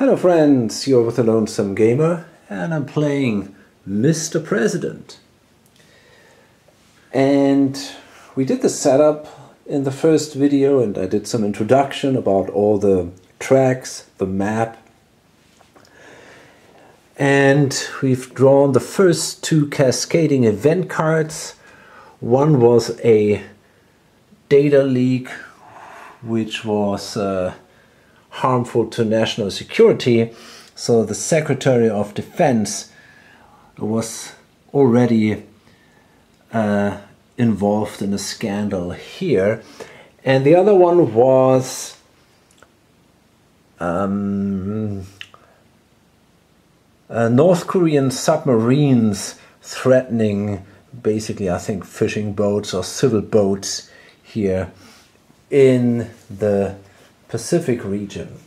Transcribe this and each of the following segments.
Hello friends, you're with the Lonesome Gamer and I'm playing Mr. President. And we did the setup in the first video and I did some introduction about all the tracks, the map. And we've drawn the first two cascading event cards. One was a data leak which was harmful to national security, so the Secretary of Defense was already involved in a scandal here, and the other one was North Korean submarines threatening basically I think fishing boats or civil boats here in the Pacific region,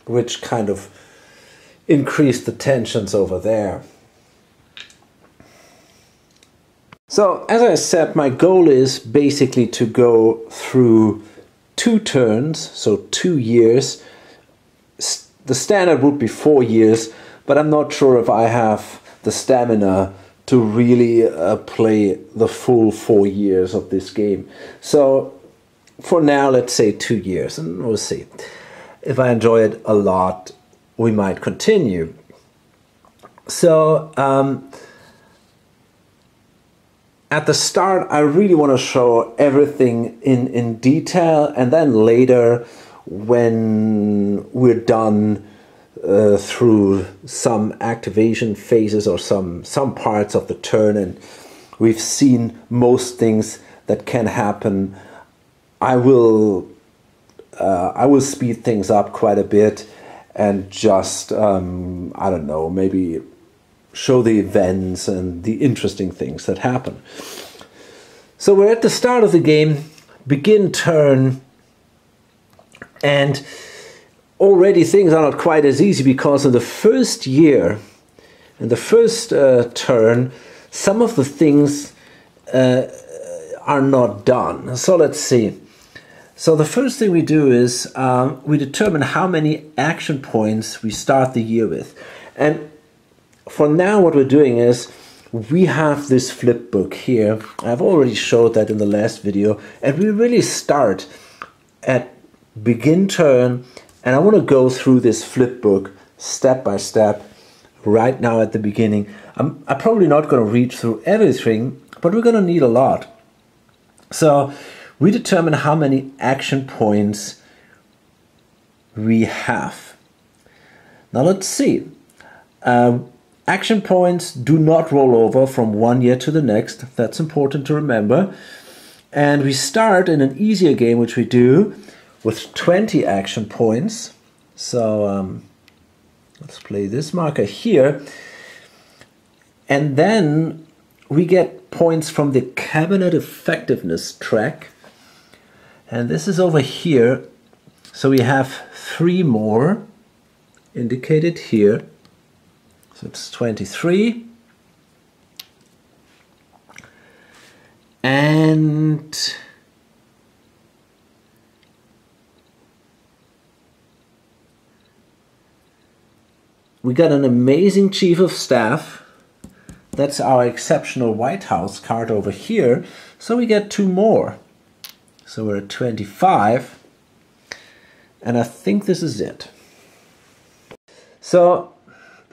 which kind of increased the tensions over there. So as I said, my goal is basically to go through 2 turns, so 2 years. The standard would be 4 years, but I'm not sure if I have the stamina to really play the full 4 years of this game. So for now, let's say 2 years, and we'll see. If I enjoy it a lot, we might continue. So, at the start, I really want to show everything in detail, and then later, when we're done through some activation phases or some parts of the turn, and we've seen most things that can happen, I will speed things up quite a bit and just, I don't know, maybe show the events and the interesting things that happen. So we're at the start of the game, begin turn, and already things are not quite as easy because in the first year, in the first turn, some of the things are not done. So let's see. So the first thing we do is we determine how many action points we start the year with. And for now what we're doing is we have this flip book here. I've already showed that in the last video. And we really start at begin turn. And I want to go through this flip book step by step right now at the beginning. I'm probably not going to read through everything, but we're going to need a lot. So we determine how many action points we have. Now let's see. Action points do not roll over from one year to the next. That's important to remember. And we start in an easier game, which we do, with 20 action points. So let's play this marker here. And then we get points from the cabinet effectiveness track. And this is over here, so we have 3 more indicated here. So it's 23. And we got an amazing chief of staff. That's our exceptional White House card over here. So we get 2 more. So we're at 25, and I think this is it. So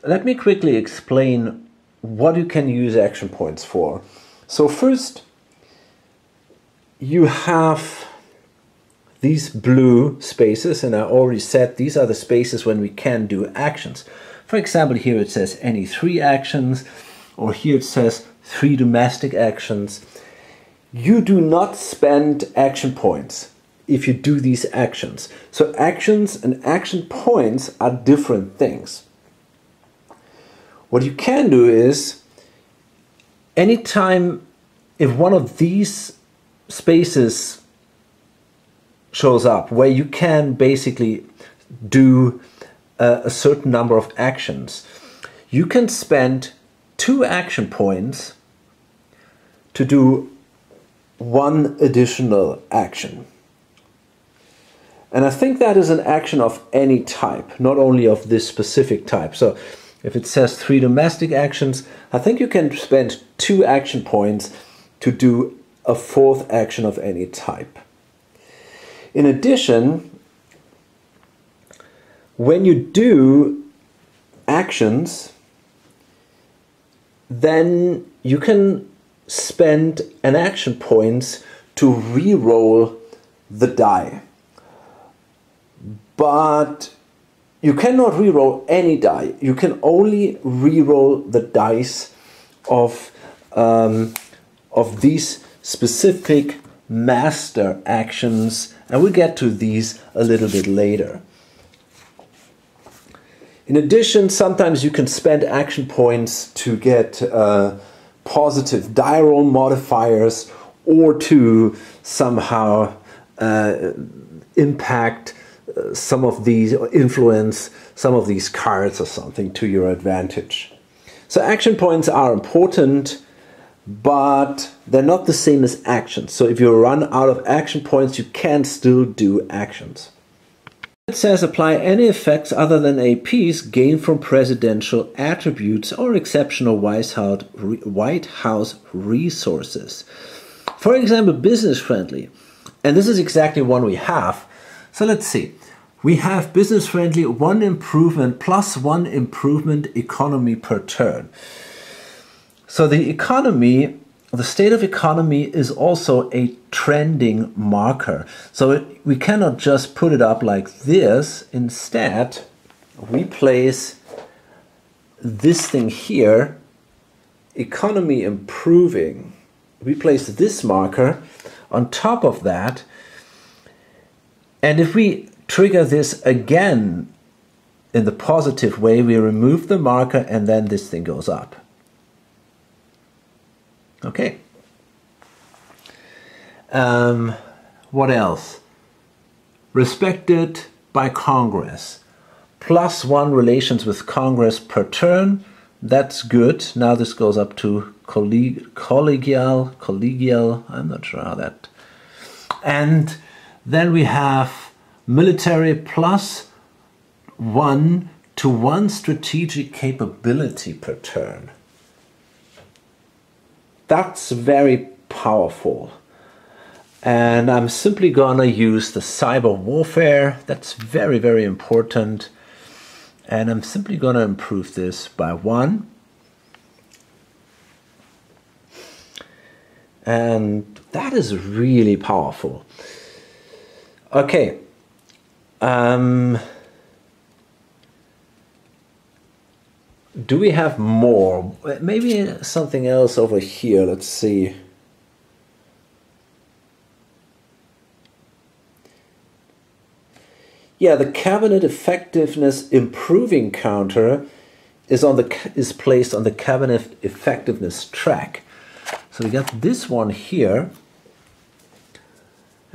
let me quickly explain what you can use action points for. So first, you have these blue spaces, and I already said these are the spaces when we can do actions. For example, here it says any 3 actions, or here it says 3 domestic actions. You do not spend action points if you do these actions. So actions and action points are different things. What you can do is, anytime if one of these spaces shows up, where you can basically do a certain number of actions, you can spend 2 action points to do 1 additional action. And I think that is an action of any type, not only of this specific type. So if it says 3 domestic actions, I think you can spend 2 action points to do a 4th action of any type. In addition, when you do actions, then you can spend an action points to re-roll the die. But you cannot re-roll any die. You can only re-roll the dice of these specific master actions, and we'll get to these a little bit later. In addition, sometimes you can spend action points to get positive die roll modifiers, or to somehow impact some of these, or influence some of these cards or something to your advantage. So action points are important, but they're not the same as actions. So if you run out of action points, you can still do actions. It says apply any effects other than APs gained from presidential attributes or exceptional White House resources. For example, business friendly. And this is exactly one we have. So let's see. We have business friendly, 1 improvement plus 1 improvement economy per turn. So the economy, the state of economy is also a trending marker. So we cannot just put it up like this. Instead, we place this thing here, economy improving. We place this marker on top of that. And if we trigger this again in the positive way, we remove the marker and then this thing goes up. Okay. What else? Respected by Congress. +1 relations with Congress per turn. That's good. Now this goes up to collegial. I'm not sure how that. And then we have military +1 to 1 strategic capability per turn. That's very powerful. And I'm simply gonna use the cyber warfare. That's very, very important. And I'm simply gonna improve this by 1. And that is really powerful. Okay. Do we have more? Maybe something else over here. Let's see. Yeah, the cabinet effectiveness improving counter is placed on the cabinet effectiveness track. So we got this one here.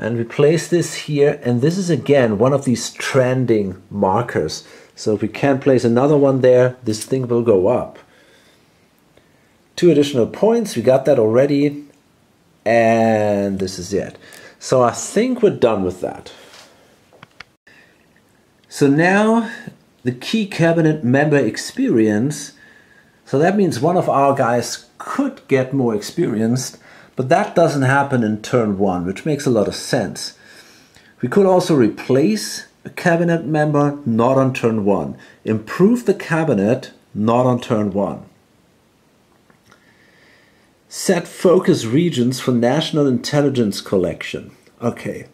And we place this here, and this is again one of these trending markers. So if we can place another one there, this thing will go up. 2 additional points, we got that already. And this is it. So I think we're done with that. So now the key cabinet member experience. So that means one of our guys could get more experienced, but that doesn't happen in turn 1, which makes a lot of sense. We could also replace a cabinet member, not on turn 1. Improve the cabinet, not on turn 1. Set focus regions for national intelligence collection. Okay.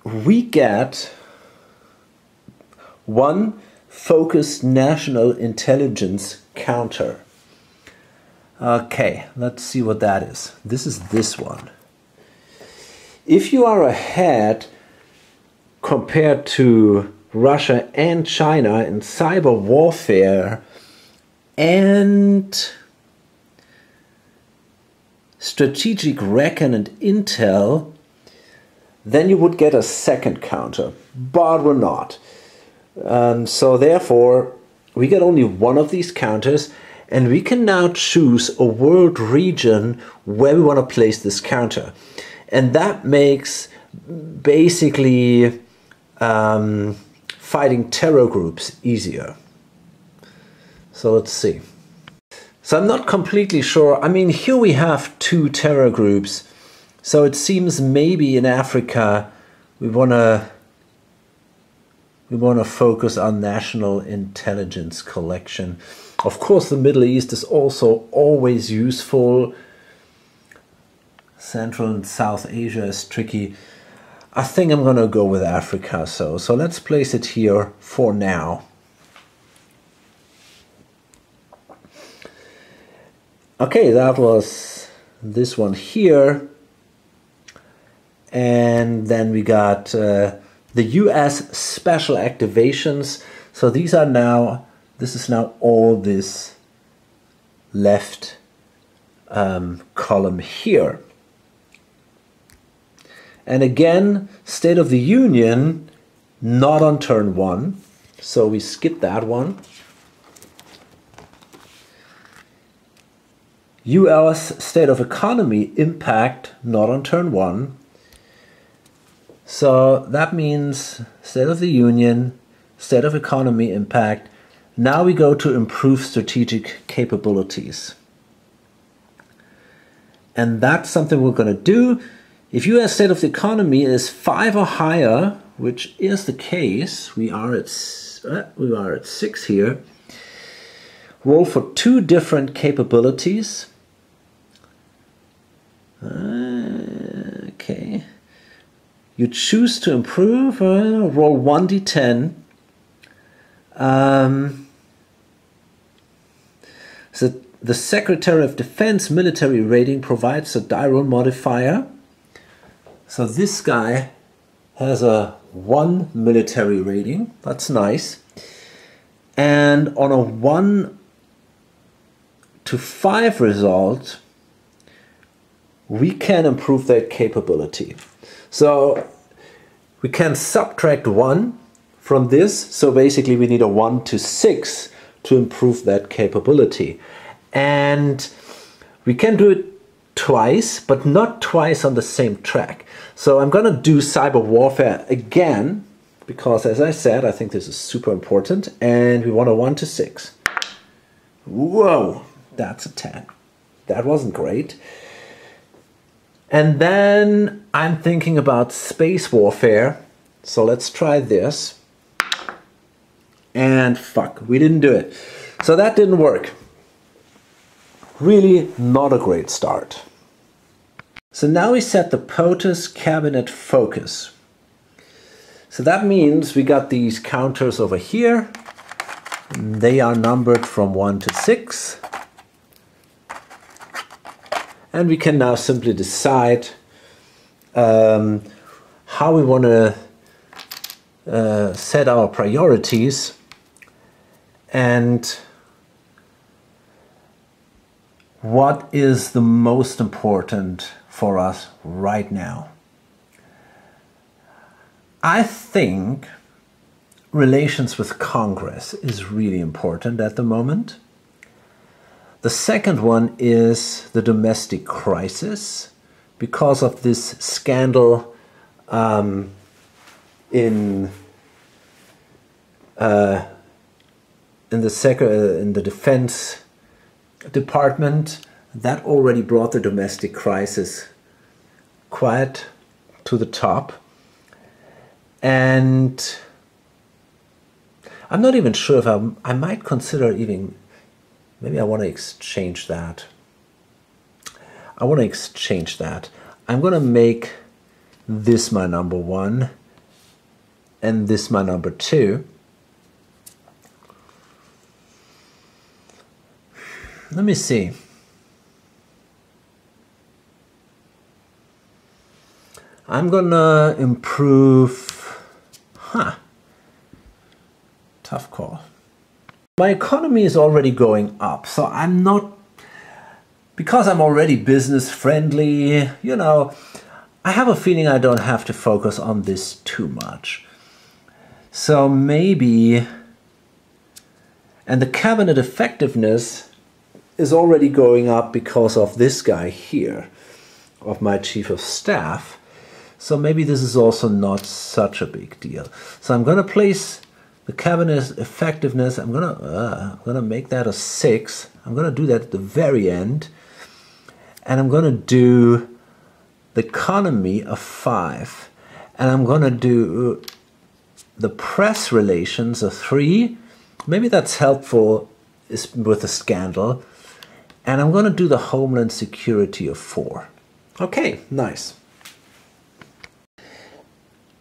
We get 1 focused national intelligence counter. Okay, let's see what that is. This is this one. If you are ahead compared to Russia and China in cyber warfare and strategic recon and intel, then you would get a 2nd counter, but we're not. So therefore, we get only 1 of these counters, and we can now choose a world region where we want to place this counter. And that makes basically fighting terror groups easier. So let's see. So I'm not completely sure. I mean, here we have 2 terror groups. So it seems maybe in Africa we want to focus on national intelligence collection. Of course, the Middle East is also always useful. Central and South Asia is tricky. I think I'm going to go with Africa. So let's place it here for now. Okay, that was this one here. And then we got the US special activations. So these are now, this is now all this left column here. And again, State of the Union, not on turn 1. So we skip that one. US State of Economy impact, not on turn 1. So that means State of the Union, State of Economy impact. Now we go to improve strategic capabilities. And that's something we're going to do. If US State of the Economy is 5 or higher, which is the case, we are at 6 here. Roll for 2 different capabilities. Okay. You choose to improve, roll 1d10. So the Secretary of Defense military rating provides a die roll modifier. So this guy has a 1 military rating. That's nice. And on a 1 to 5 result, we can improve that capability. So we can subtract 1 from this. So basically we need a 1 to 6 to improve that capability. And we can do it twice, but not twice on the same track. So I'm going to do cyber warfare again, because as I said, I think this is super important. And we want a 1 to 6. Whoa, that's a 10. That wasn't great. And then I'm thinking about space warfare. So let's try this. And fuck, we didn't do it. So that didn't work. Really not a great start. So now we set the POTUS cabinet focus. So that means we got these counters over here. They are numbered from 1 to 6. And we can now simply decide how we want to set our priorities and what is the most important for us right now. I think relations with Congress is really important at the moment. The second one is the domestic crisis, because of this scandal in the Defense Department. That already brought the domestic crisis quite to the top. And I'm not even sure if I might consider even, maybe I want to exchange that. I'm going to make this my number 1 and this my number 2. Let me see. I'm gonna improve. Tough call. My economy is already going up, so I'm not, because I'm already business friendly, you know, I have a feeling I don't have to focus on this too much. So maybe, and the cabinet effectiveness is already going up because of this guy here. of my chief of staff. So maybe this is also not such a big deal. So I'm going to place the cabinet effectiveness. I'm gonna make that a 6. I'm going to do that at the very end. And I'm going to do the economy a 5. And I'm going to do the press relations a 3. Maybe that's helpful with the scandal. And I'm going to do the homeland security a 4. Okay, nice.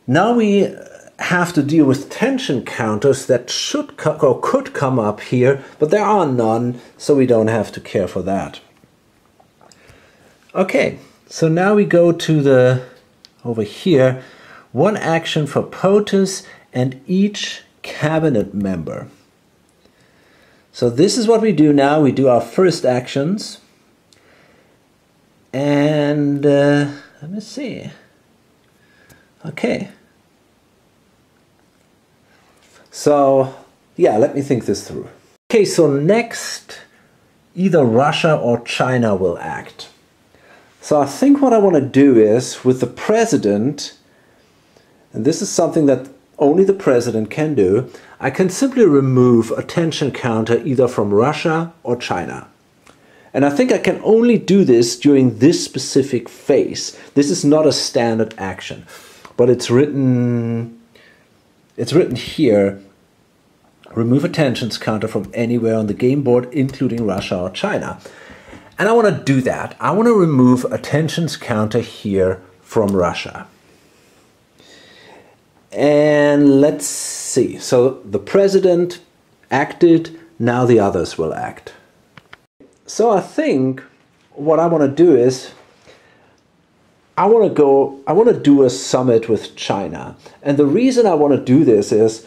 Now we have to deal with tension counters that should or could come up here, but there are none, so we don't have to care for that. Okay, so now we go to the, over here, 1 action for POTUS and each cabinet member. So this is what we do now. We do our first actions. And let me see. Okay. So, yeah, let me think this through. Okay, so next, either Russia or China will act. So I think what I want to do is, with the president, and this is something that only the president can do, I can simply remove a tension counter either from Russia or China. And I think I can only do this during this specific phase. This is not a standard action, but it's written here, remove a tensions counter from anywhere on the game board, including Russia or China. And I want to do that. I want to remove a tensions counter here from Russia. And let's see. So the president acted, now the others will act. So I think what I want to do is I want to do a summit with China. And the reason I want to do this is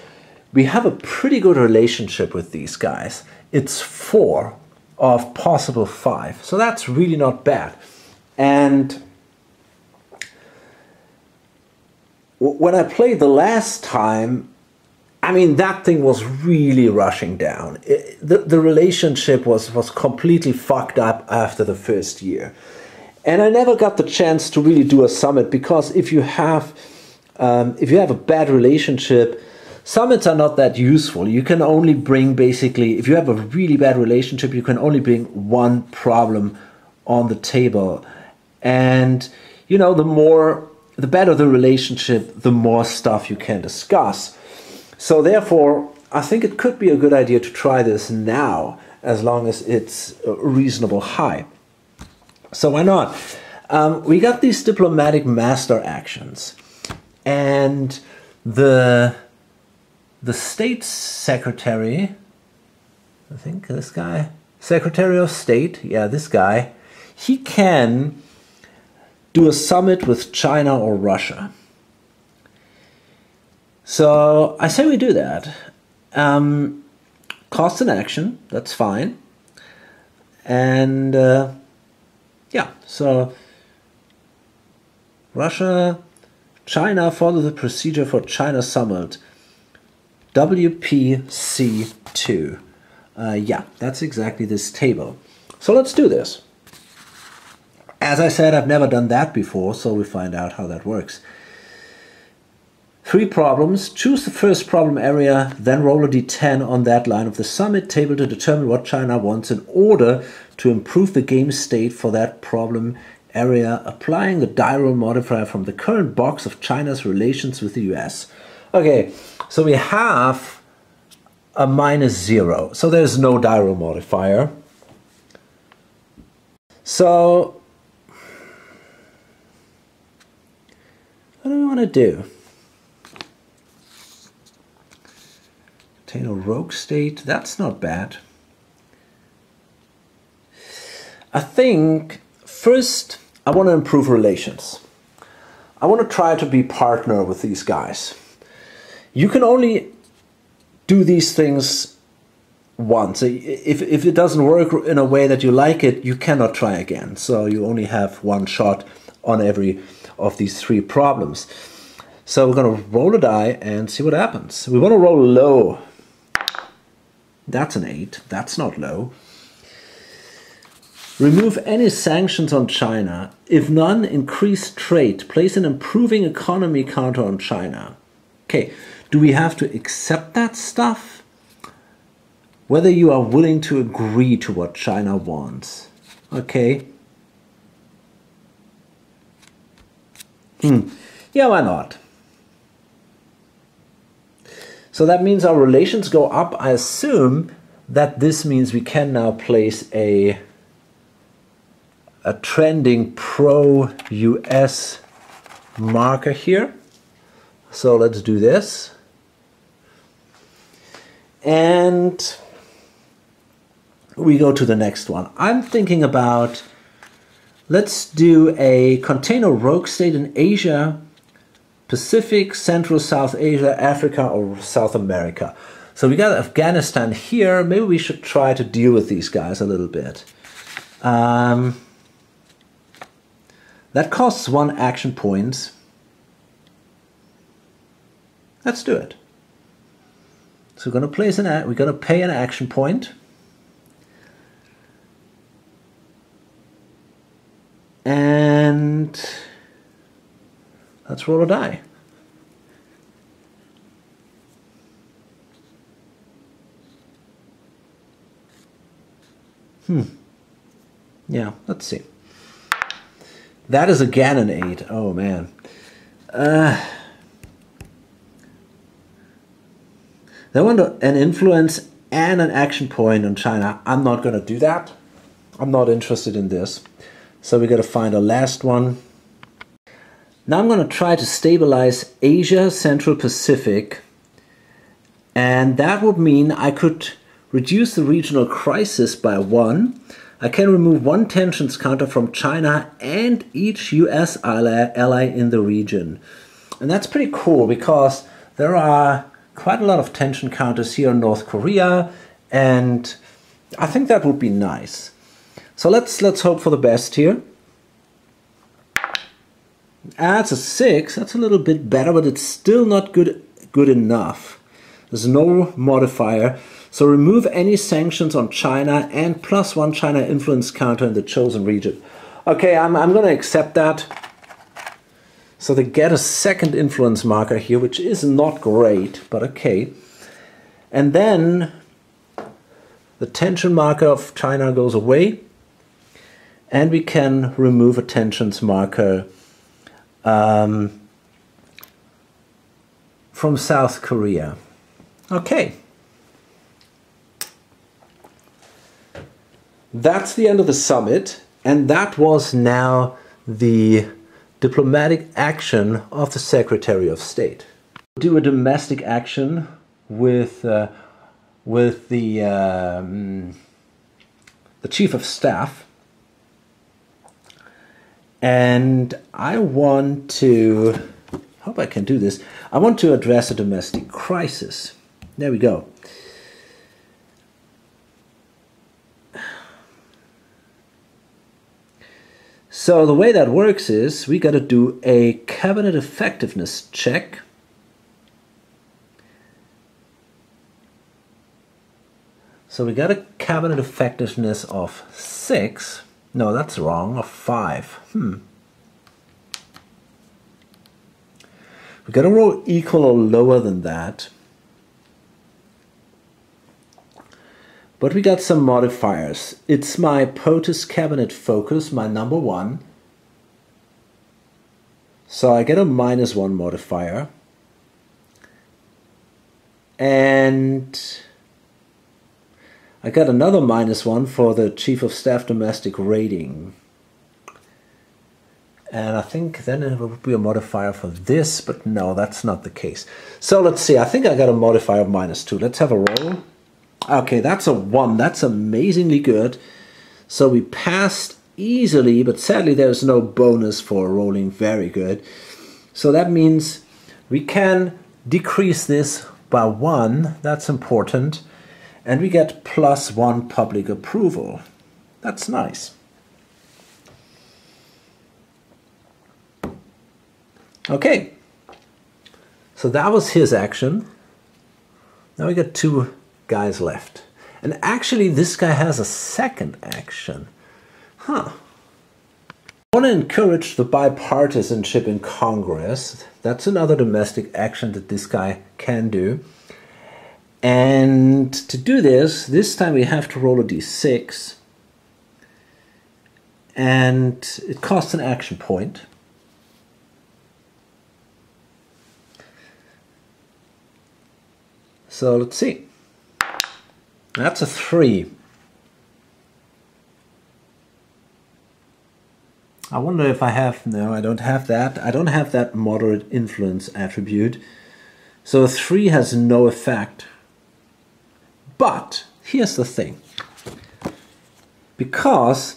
we have a pretty good relationship with these guys. It's 4 of possible 5. So that's really not bad. And when I played the last time, I mean, that thing was really rushing down. The relationship was completely fucked up after the first year. And I never got the chance to really do a summit, because if you have a bad relationship, summits are not that useful. You can only bring, basically, if you have a really bad relationship, you can only bring one problem on the table. And, you know, the better the relationship, the more stuff you can discuss. So therefore, I think it could be a good idea to try this now, as long as it's a reasonable high. So why not? We got these diplomatic master actions, and the state secretary, I think this guy, Secretary of State, yeah, this guy, he can do a summit with China or Russia. So I say we do that. Cost an action, that's fine. And yeah, so Russia, China, follow the procedure for China summit. WPC2. Yeah, that's exactly this table. So let's do this. As I said, I've never done that before, so we find out how that works. 3 problems. Choose the first problem area, then roll a d10 on that line of the summit table to determine what China wants in order to improve the game state for that problem area, applying the die roll modifier from the current box of China's relations with the US. Okay, so we have a -0, so there's no die roll modifier. So what do we want to do? Obtain a rogue state, that's not bad. I think first I want to improve relations. I want to try to be partner with these guys. You can only do these things once. If it doesn't work in a way that you like it, you cannot try again. So you only have one shot on every of these 3 problems. So we're going to roll a die and see what happens. We want to roll low. That's an 8. That's not low. Remove any sanctions on China. If none, increase trade. Place an improving economy counter on China. Okay, do we have to accept that stuff? Whether you are willing to agree to what China wants. Okay. Yeah, why not? So that means our relations go up. I assume that this means we can now place a trending pro-US marker here. So let's do this. And we go to the next one. I'm thinking about, let's do a container rogue state in Asia, Pacific, Central, South Asia, Africa, or South America. So we got Afghanistan here. Maybe we should try to deal with these guys a little bit. That costs 1 action point. Let's do it. So we're going to place we're going to pay an action point. And let's roll a die. Yeah, let's see. That is again an 8. Oh man. They want an influence and an action point on China. I'm not going to do that. I'm not interested in this. So we got to find a last one. Now I'm going to try to stabilize Asia, Central Pacific. And that would mean I could reduce the regional crisis by 1. I can remove 1 tensions counter from China and each US ally in the region. And that's pretty cool because there are quite a lot of tension counters here in North Korea, and I think that would be nice. So let's hope for the best here. That's a 6. That's a little bit better, but it's still not good enough. There's no modifier. So remove any sanctions on China and +1 China influence counter in the chosen region. Okay, I'm going to accept that. So they get a second influence marker here, which is not great, but okay. And then the tension marker of China goes away. And we can remove a tensions marker from South Korea. Okay. That's the end of the summit, and that was now the diplomatic action of the Secretary of State. Do a domestic action with the Chief of Staff, and I want to, hope I can do this, I want to address a domestic crisis. There we go. So the way that works is we got to do a cabinet effectiveness check. So we got a cabinet effectiveness of 6. No, that's wrong, of 5. We got to roll equal or lower than that. But we got some modifiers. It's my POTUS cabinet focus, my number 1. So I get a -1 modifier. And I got another -1 for the Chief of Staff domestic rating. And I think then it would be a modifier for this, but no, that's not the case. So let's see, I think I got a modifier of -2. Let's have a roll. Okay, that's a 1. That's amazingly good. So we passed easily, but sadly there's no bonus for rolling very good. So that means we can decrease this by 1. That's important. And we get +1 public approval. That's nice. Okay. So that was his action. Now we got 2 guys left. And actually this guy has a second action. I want to encourage the bipartisanship in Congress. That's another domestic action that this guy can do. And to do this time we have to roll a d6. And it costs an action point. So let's see. That's a 3. I wonder if I have... No, I don't have that. I don't have that moderate influence attribute. So a 3 has no effect. But here's the thing. Because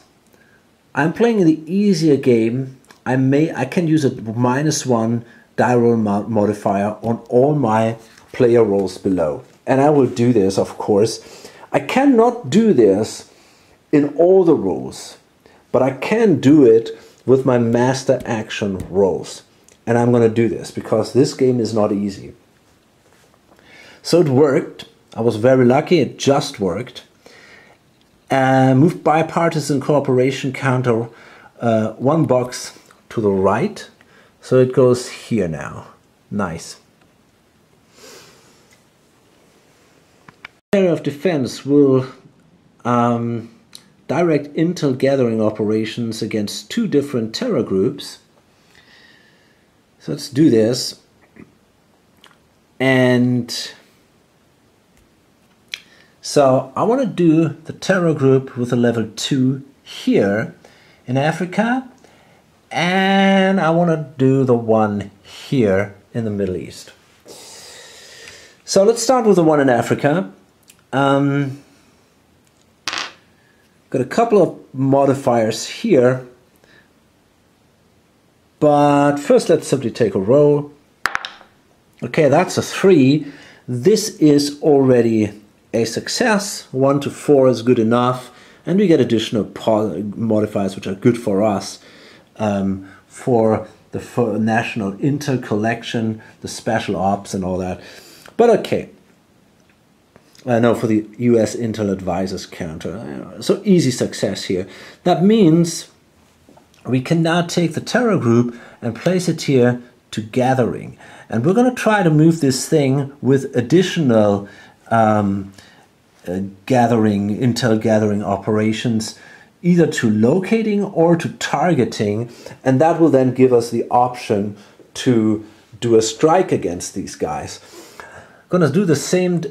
I'm playing the easier game, I can use a -1 die roll modifier on all my player rolls below. And I will do this, of course. I cannot do this in all the rolls, but I can do it with my master action rolls. And I'm going to do this because this game is not easy. So it worked. I was very lucky. It just worked. Moved bipartisan cooperation counter 1 box to the right. So it goes here now. Nice. Secretary of Defense will direct intel gathering operations against 2 different terror groups. So let's do this. And so I want to do the terror group with a level 2 here in Africa. And I want to do the one here in the Middle East. So let's start with the one in Africa. Got a couple of modifiers here, but first let's simply take a roll. Okay, that's a 3. This is already a success. 1 to 4 is good enough, and we get additional modifiers which are good for us, for the national intel collection, the special ops and all that. But okay. No, for the US Intel Advisors counter. So easy success here. That means we can now take the terror group and place it here to gathering. And we're going to try to move this thing with additional intel gathering operations, either to locating or to targeting. And that will then give us the option to do a strike against these guys. Going to do the same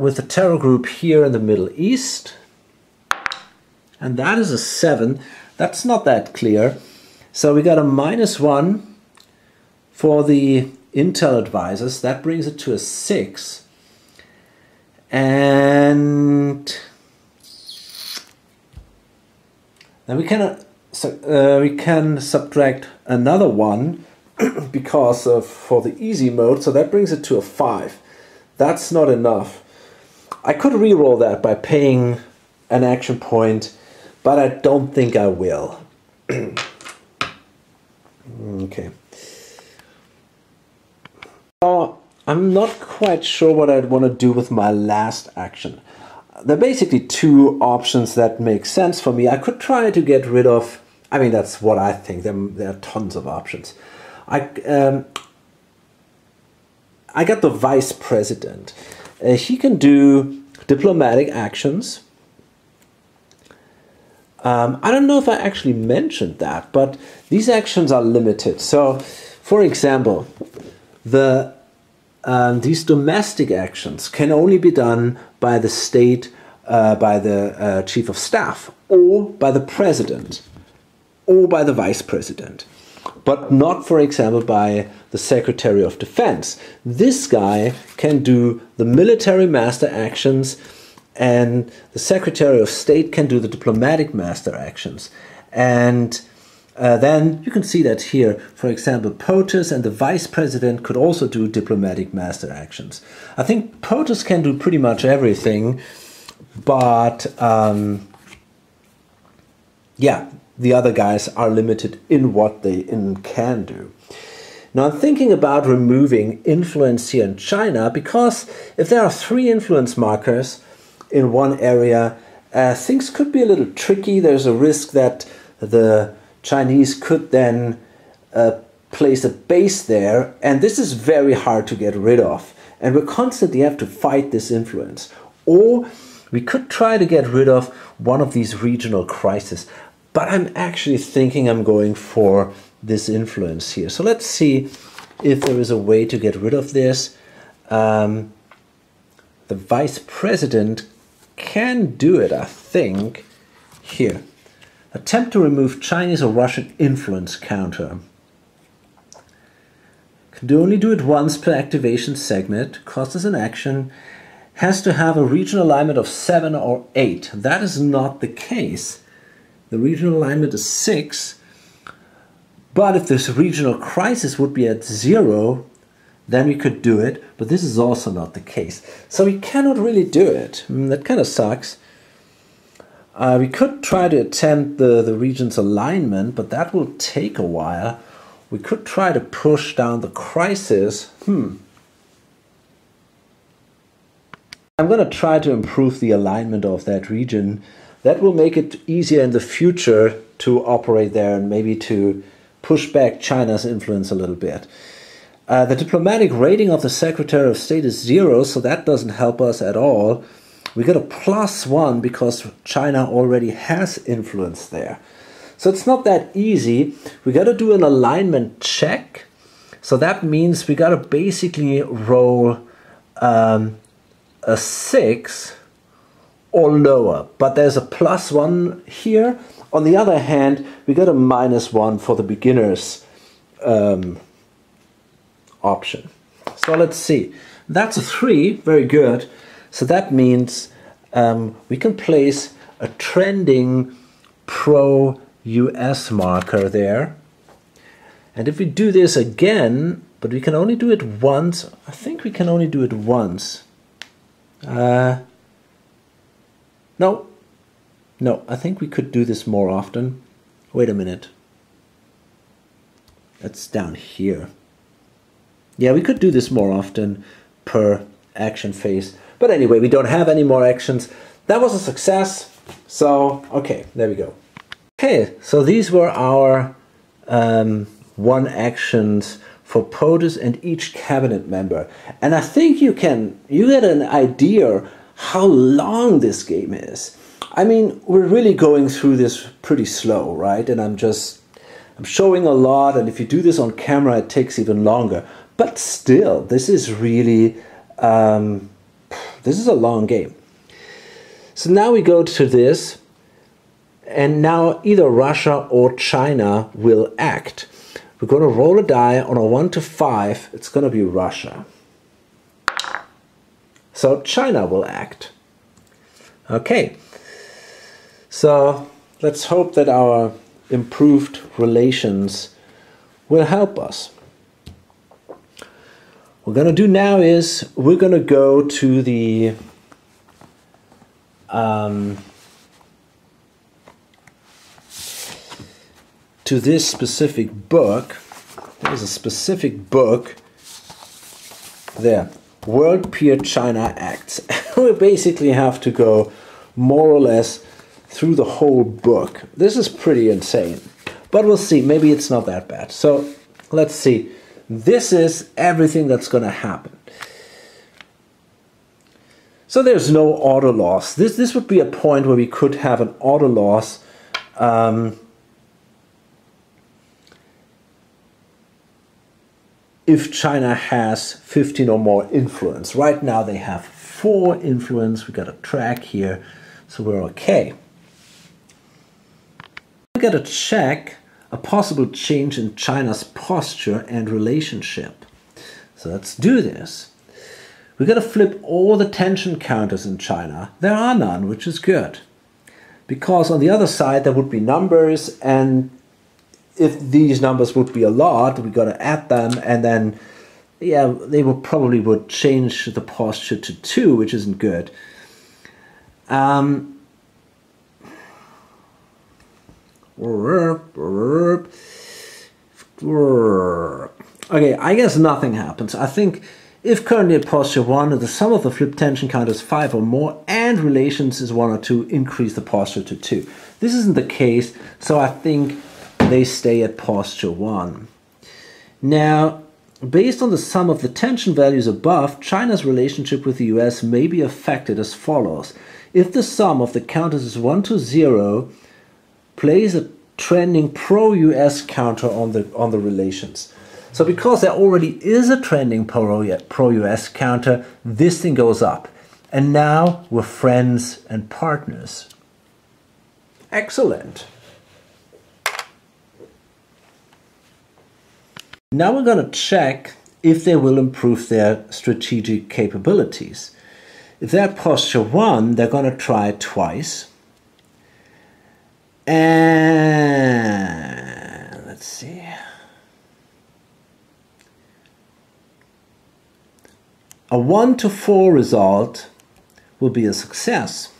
with the terror group here in the Middle East. And that is a 7. That's not that clear. So we got a -1 for the Intel Advisors. That brings it to a 6. And then we can subtract another 1 because for the easy mode. So that brings it to a 5. That's not enough. I could reroll that by paying an action point, but I don't think I will. Okay. So I'm not quite sure what I'd want to do with my last action. There are basically 2 options that make sense for me. I could try to get rid of, I mean, that's what I think. There are tons of options. I got the vice president. He can do diplomatic actions. I don't know if I actually mentioned that, but these actions are limited. So, for example, these domestic actions can only be done by the state, by the chief of staff, or by the president, or by the vice president. But not, for example, by the Secretary of Defense. This guy can do the military master actions, and the Secretary of State can do the diplomatic master actions. And then you can see that here, for example, POTUS and the Vice President could also do diplomatic master actions. I think POTUS can do pretty much everything, but yeah, the other guys are limited in what they can do. Now I'm thinking about removing influence here in China, because if there are 3 influence markers in one area things could be a little tricky. There's a risk that the Chinese could then place a base there, and this is very hard to get rid of. And we constantly have to fight this influence. Or we could try to get rid of one of these regional crises. But I'm actually thinking I'm going for this influence here. So let's see if there is a way to get rid of this. The vice president can do it, I think. Here. Attempt to remove Chinese or Russian influence counter. Can only do it once per activation segment. Cost as an action. Has to have a regional alignment of 7 or 8. That is not the case. The regional alignment is 6. But if this regional crisis would be at 0, then we could do it. But this is also not the case. So we cannot really do it. That kind of sucks. We could try to attempt the region's alignment, but that will take a while. We could try to push down the crisis. I'm going to try to improve the alignment of that region. That will make it easier in the future to operate there and maybe to push back China's influence a little bit. The diplomatic rating of the Secretary of State is 0, so that doesn't help us at all. We got a +1 because China already has influence there. So it's not that easy. We got to do an alignment check. So that means we got to basically roll a 6 or lower. But there's a +1 here. On the other hand, we got a -1 for the beginners option. So let's see. That's a 3. Very good. So that means we can place a trending pro-US marker there. And if we do this again, but we can only do it once. I think we can only do it once. No, I think we could do this more often. Wait a minute. That's down here. Yeah, we could do this more often per action phase. But anyway, we don't have any more actions. That was a success. So, okay, there we go. Okay, so these were our 1 actions for POTUS and each cabinet member. And I think you get an idea how long this game is. I mean, we're really going through this pretty slow, right? And I'm showing a lot, and if you do this on camera, it takes even longer. But still, this is really, this is a long game. So now we go to this, and now either Russia or China will act. We're going to roll a die on a 1 to 5. It's going to be Russia. So China will act. Okay. So let's hope that our improved relations will help us. What we're going to do now is we're going to go to the to this specific book. There's a specific book there. World Peer China Acts. We basically have to go more or less through the whole book. This is pretty insane. But we'll see. Maybe it's not that bad. So let's see. This is everything that's going to happen. So there's no auto loss. This would be a point where we could have an auto loss. If China has 15 or more influence. Right now they have 4 influence. We got a track here, so we're okay. We got to check a possible change in China's posture and relationship. So let's do this. We got to flip all the tension counters in China. There are none, which is good. Because on the other side there would be numbers, and if these numbers would be a lot, we got to add them, and then, yeah, they probably would change the posture to 2, which isn't good. Okay, I guess nothing happens. I think If currently at posture 1, the sum of the flip tension count is 5 or more, and relations is 1 or 2, increase the posture to 2. This isn't the case, so I think they stay at posture 1. Now, based on the sum of the tension values above, China's relationship with the US may be affected as follows. If the sum of the counters is 1 to 0, place a trending pro-US counter on the relations. So because there already is a trending pro-US counter, this thing goes up. And now we're friends and partners. Excellent. Now we're going to check if they will improve their strategic capabilities. If they're at posture 1, they're going to try it twice. And let's see. A 1 to 4 result will be a success.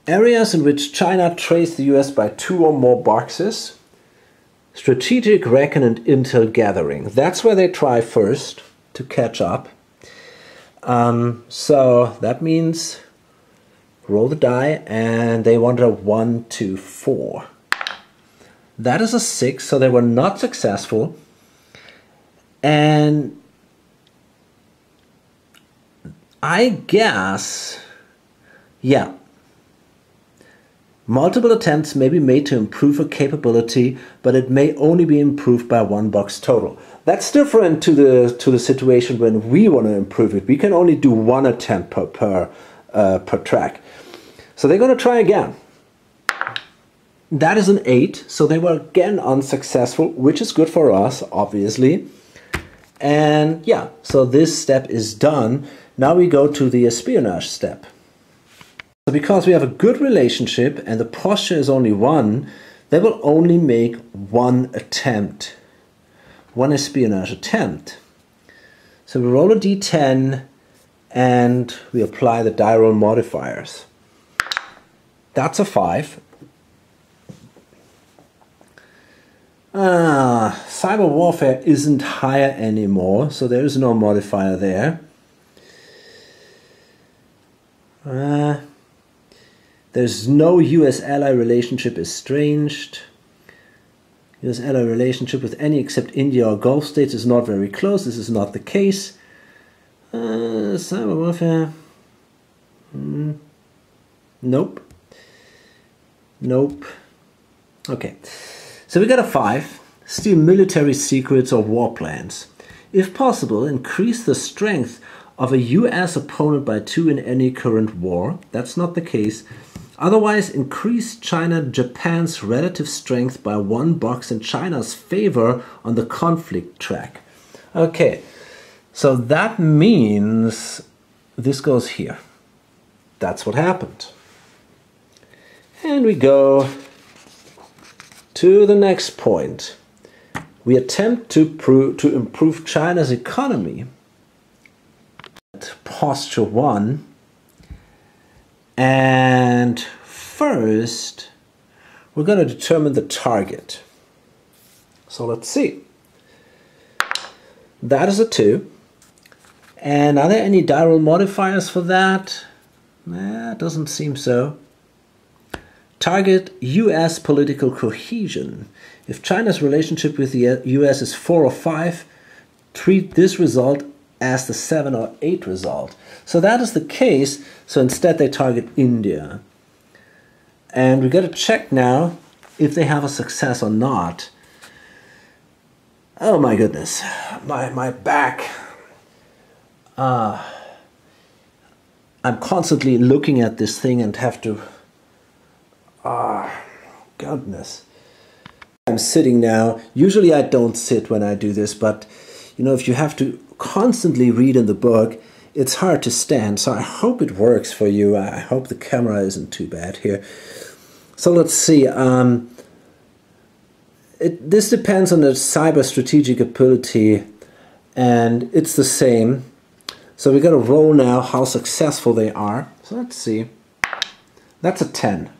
Areas in which China traced the US by 2 or more boxes. Strategic reckon and intel gathering. That's where they try first to catch up. So that means roll the die, and they wanted a 1 to 4. That is a 6, so they were not successful. And I guess, yeah, multiple attempts may be made to improve a capability, but it may only be improved by 1 box total. That's different to the situation when we want to improve it. We can only do 1 attempt per track. So they're going to try again. That is an 8, so they were again unsuccessful, which is good for us, obviously. And yeah, so this step is done. Now we go to the espionage step. So because we have a good relationship and the posture is only 1, they will only make 1 attempt. 1 espionage attempt. So we roll a d10 and we apply the die roll modifiers. That's a 5. Cyber warfare isn't higher anymore, so there is no modifier there. There's no US-ally relationship estranged. US-ally relationship with any except India or Gulf states is not very close. This is not the case. Cyber warfare. Nope. Nope. Okay. So we got a 5. Steal military secrets or war plans. If possible, increase the strength of a US opponent by 2 in any current war. That's not the case. Otherwise, increase China-Japan's relative strength by 1 box in China's favor on the conflict track. Okay, so that means this goes here. That's what happened. And we go to the next point. We attempt to improve China's economy at posture 1. And first, we're going to determine the target. So let's see. That is a 2. And are there any die roll modifiers for that? Nah, doesn't seem so. Target US political cohesion. If China's relationship with the US is 4 or 5, treat this result as the 7 or 8 result. So that is the case, so instead they target India. And we got to check now if they have a success or not. Oh my goodness, my back. I'm constantly looking at this thing and have to, goodness. I'm sitting now. Usually I don't sit when I do this, but you know, if you have to constantly read in the book, it's hard to stand. So I hope it works for you. I hope the camera isn't too bad here. So let's see. This depends on the cyber strategic ability, and it's the same. So we got to roll now how successful they are. So let's see. That's a 10.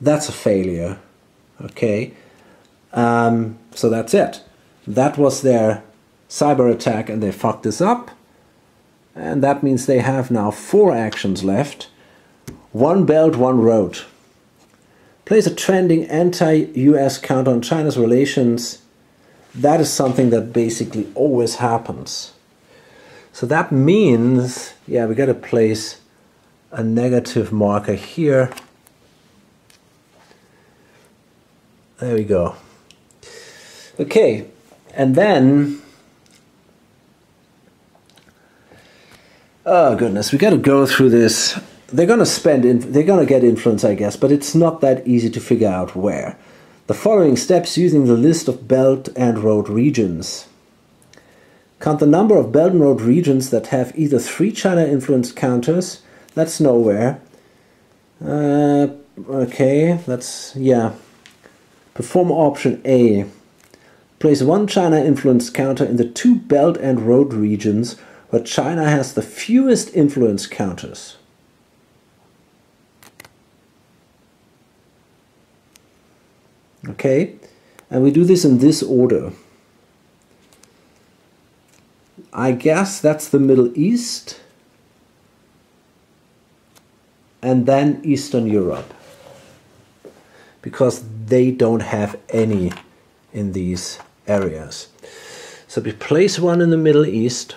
That's a failure. Okay. So that's it. That was their cyber attack, and they fucked this up. And that means they have now 4 actions left. One Belt, One Road. Place a trending anti-US counter on China's relations. That is something that basically always happens. So that means, yeah, we got to place a negative marker here. There we go. Okay, and then, oh goodness, we got to go through this. They're going to get influence, I guess, but it's not that easy to figure out where. The following steps using the list of Belt and Road regions. Count the number of Belt and Road regions that have either 3 China influence counters. That's nowhere. Okay, that's, yeah. Perform option A. Place 1 China influence counter in the 2 Belt and Road regions where China has the fewest influence counters. Okay, and we do this in this order. I guess that's the Middle East and then Eastern Europe, because they don't have any in these areas. So we place 1 in the Middle East,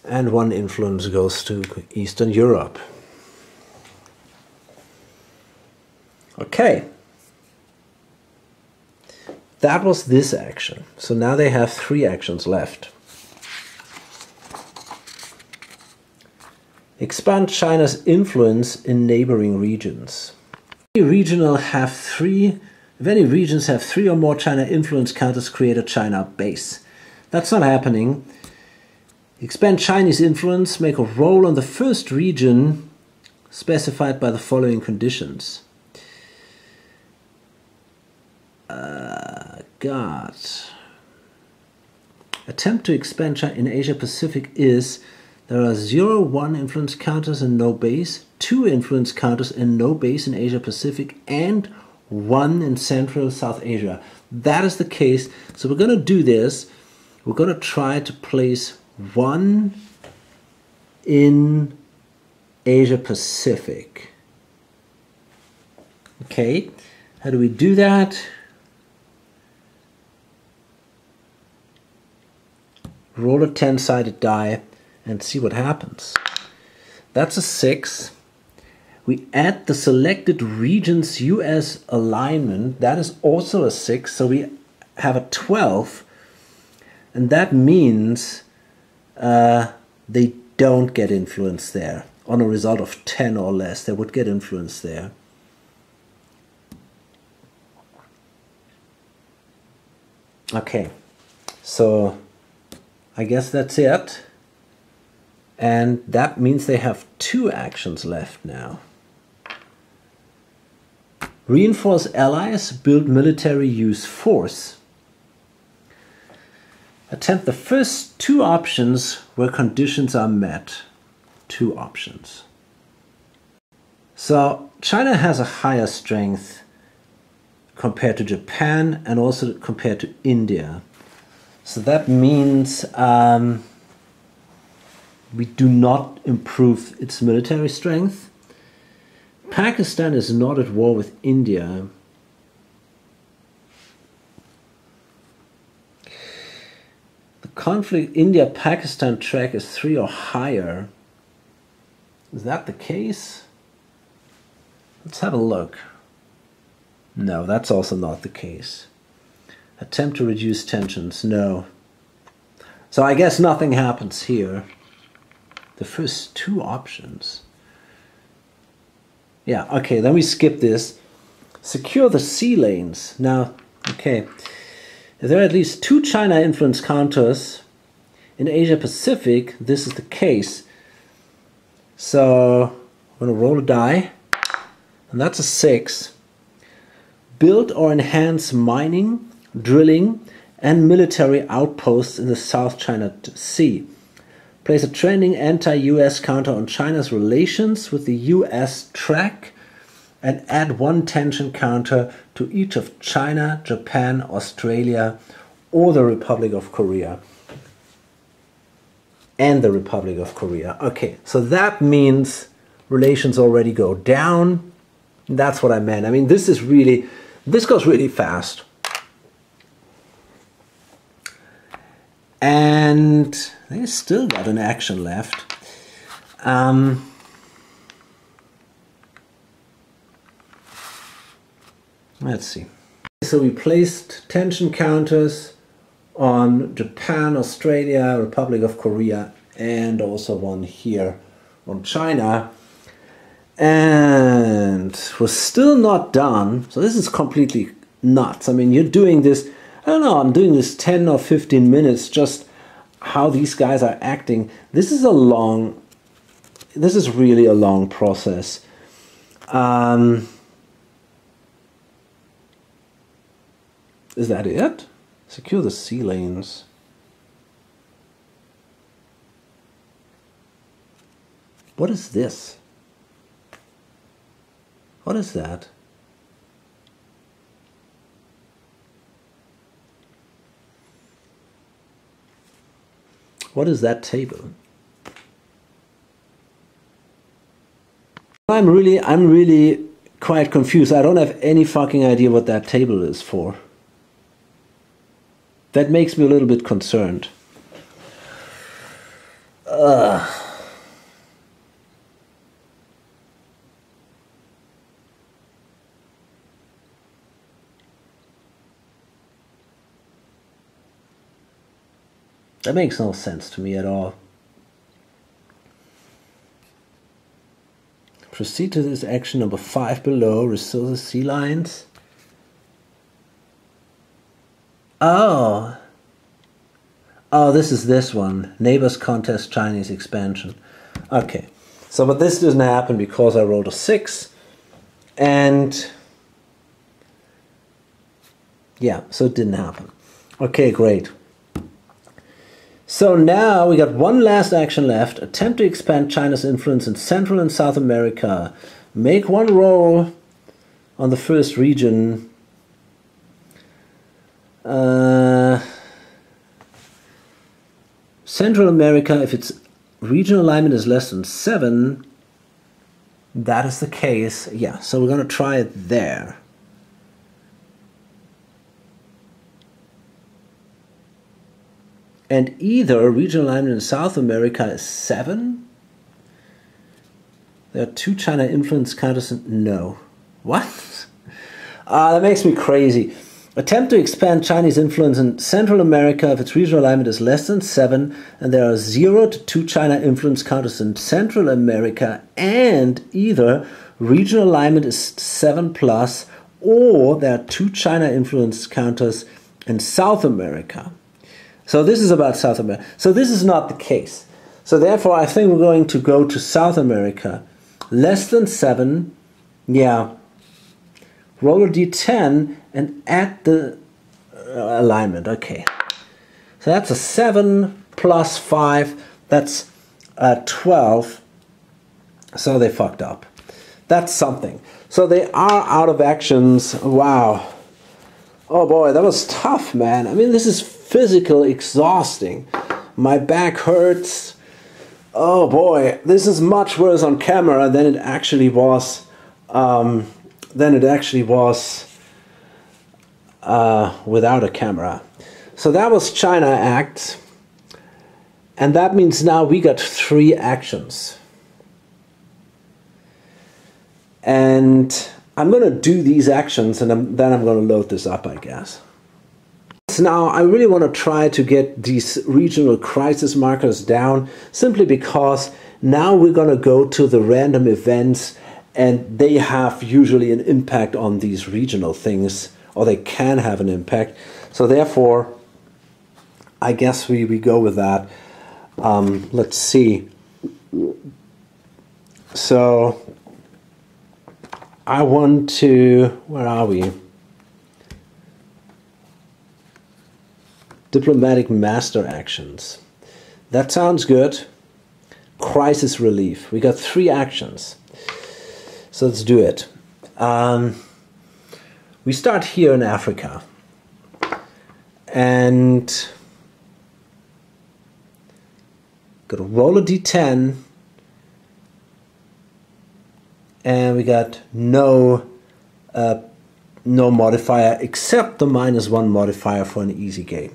and 1 influence goes to Eastern Europe. Okay, that was this action. So now they have 3 actions left. Expand China's influence in neighboring regions. If any regions have 3 or more China influence counters, create a China base. That's not happening. Expand Chinese influence, make a roll on the first region specified by the following conditions. God. Attempt to expand China in Asia Pacific is there are 0, 1 influence counters and no base, 2 influence counters and no base in Asia Pacific, and 1 in Central South Asia. That is the case. So we're going to do this. We're going to try to place 1 in Asia Pacific. Okay, how do we do that? Roll a 10-sided die and see what happens. That's a 6. We add the selected region's US alignment. That is also a 6. So we have a 12. And that means they don't get influence there. On a result of 10 or less, they would get influence there. Okay, so I guess that's it. And that means they have 2 actions left now. Reinforce allies, build military, use force. Attempt the first 2 options where conditions are met. 2 options. So China has a higher strength compared to Japan and also compared to India. So that means we do not improve its military strength. Pakistan is not at war with India. The conflict India-Pakistan track is 3 or higher. Is that the case? Let's have a look. No, that's also not the case. Attempt to reduce tensions. No. So I guess nothing happens here. The first 2 options. Yeah, okay, then we skip this. Secure the sea lanes. Now, okay, if there are at least 2 China influence counters in Asia Pacific, this is the case. So I'm going to roll a die, and that's a 6. Build or enhance mining, drilling, and military outposts in the South China Sea. Place a trending anti-US counter on China's relations with the US track and add one tension counter to each of China, Japan, Australia, or the Republic of Korea. And the Republic of Korea. Okay, so that means relations already go down. That's what I meant. I mean, this goes really fast. And they still got an action left. Let's see. So we placed tension counters on Japan, Australia, Republic of Korea, and also one here on China. And we're still not done. So this is completely nuts. I mean, you're doing this, I don't know, I'm doing this 10 or 15 minutes, just how these guys are acting. This is really a long process. Is that it? Secure the sea lanes. What is this? What is that? What is that table? I'm really quite confused. I don't have any fucking idea what that table is for. That makes me a little bit concerned. That makes no sense to me at all. Proceed to this action number 5 below. Restore the sea lines. Oh, this is this one. Neighbors contest Chinese expansion. Okay, so but this doesn't happen because I rolled a 6. And yeah, so it didn't happen. Okay, great. So now we got one last action left. Attempt to expand China's influence in Central and South America. Make one roll on the first region. Central America, if its regional alignment is less than 7, that is the case. Yeah, so we're going to try it there. And either regional alignment in South America is 7. There are 2 China influence counters. No. What? That makes me crazy. Attempt to expand Chinese influence in Central America if its regional alignment is less than 7, and there are 0 to 2 China influence counters in Central America, and either regional alignment is 7 plus, or there are 2 China influence counters in South America. So this is about South America. So this is not the case. So therefore I think we're going to go to South America. Less than 7, yeah. Roll a d10 and add the alignment. Okay. So that's a 7 plus 5. That's 12. So they fucked up. That's something. So they are out of actions. Wow. Oh boy, that was tough, man. I mean, this is physically exhausting. My back hurts. Oh boy, this is much worse on camera than it actually was. Without a camera. So that was China Act, and that means now we got 3 actions. And I'm going to do these actions, and then I'm going to load this up, I guess. Now I really want to try to get these regional crisis markers down, simply because now we're going to go to the random events, and they have usually an impact on these regional things, or they can have an impact. So therefore, I guess we go with that. Let's see. So I want to, where are we? Diplomatic master actions. That sounds good. Crisis relief. We got 3 actions. So let's do it. We start here in Africa, and gonna roll a d10, and we got no modifier except the -1 modifier for an easy game,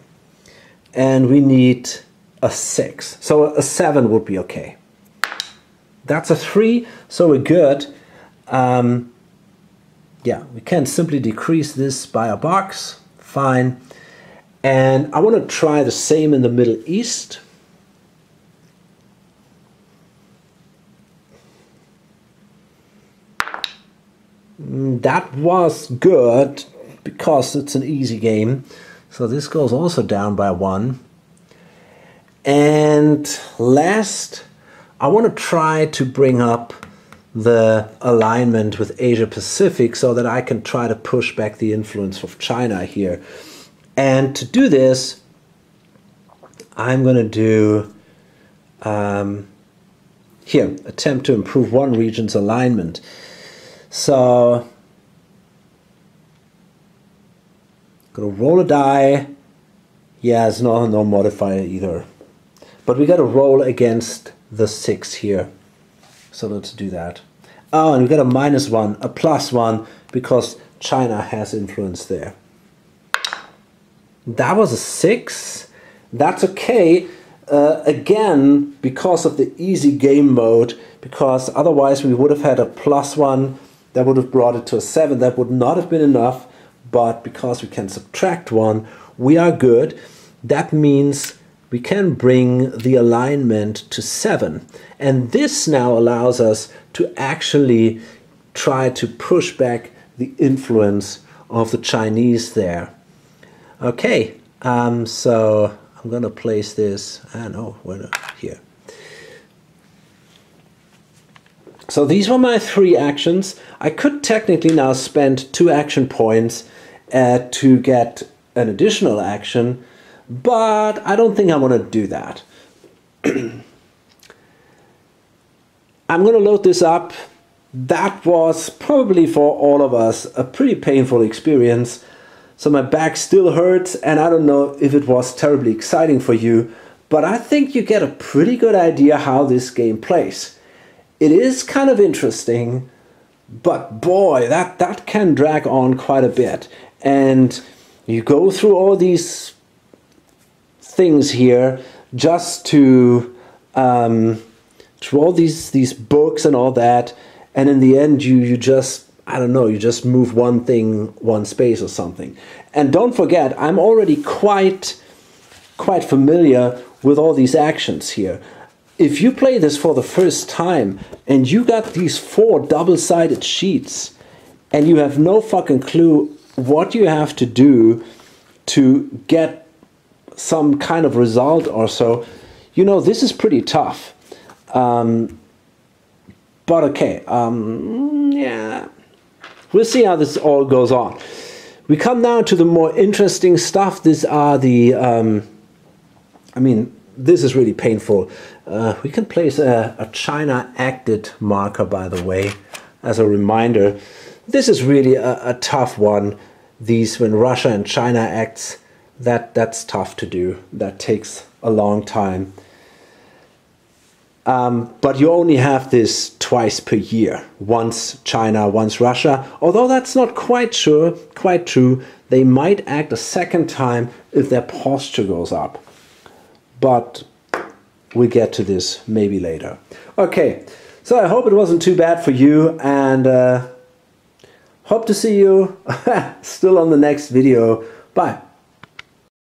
and we need a 6, so a 7 would be okay. That's a 3, so we're good. Yeah, we can simply decrease this by a box, fine. And I want to try the same in the Middle East. That was good, because it's an easy game. So this goes also down by 1. And last, I want to try to bring up the alignment with Asia Pacific so that I can try to push back the influence of China here. And to do this, I'm going to do here, attempt to improve one region's alignment. So gonna roll a die. Yeah, it's no modifier either. But we got to roll against the 6 here. So let's do that. Oh, and we got a -1, a +1, because China has influence there. That was a 6. That's okay. Again, because of the easy game mode, because otherwise we would have had a +1. That would have brought it to a 7. That would not have been enough. But because we can subtract 1, we are good. That means we can bring the alignment to 7. And this now allows us to actually try to push back the influence of the Chinese there. Okay, so I'm going to place this, here. So these were my 3 actions. I could technically now spend 2 action points to get an additional action, but I don't think I want to do that. I'm going to load this up. That was probably for all of us a pretty painful experience. So my back still hurts, and I don't know if it was terribly exciting for you, but I think you get a pretty good idea how this game plays. It is kind of interesting, but boy, that can drag on quite a bit. And you go through all these things here just to through all these books and all that, and in the end you just, I don't know, you just move one thing, one space or something. And don't forget, I'm already quite familiar with all these actions here. If you play this for the first time and you got these 4 double-sided sheets and you have no fucking clue what you have to do to get some kind of result or so, you know, this is pretty tough. But okay, yeah, we'll see how this all goes on. We come now to the more interesting stuff. These are the, I mean, this is really painful. We can place a China acted marker, by the way, as a reminder. This is really a tough one. These, when Russia and China acts, that's tough to do. That takes a long time. But you only have this twice per year. Once China, once Russia. Although that's not quite true. They might act a second time if their posture goes up. But we'll get to this maybe later. Okay, so I hope it wasn't too bad for you, and hope to see you still on the next video. Bye.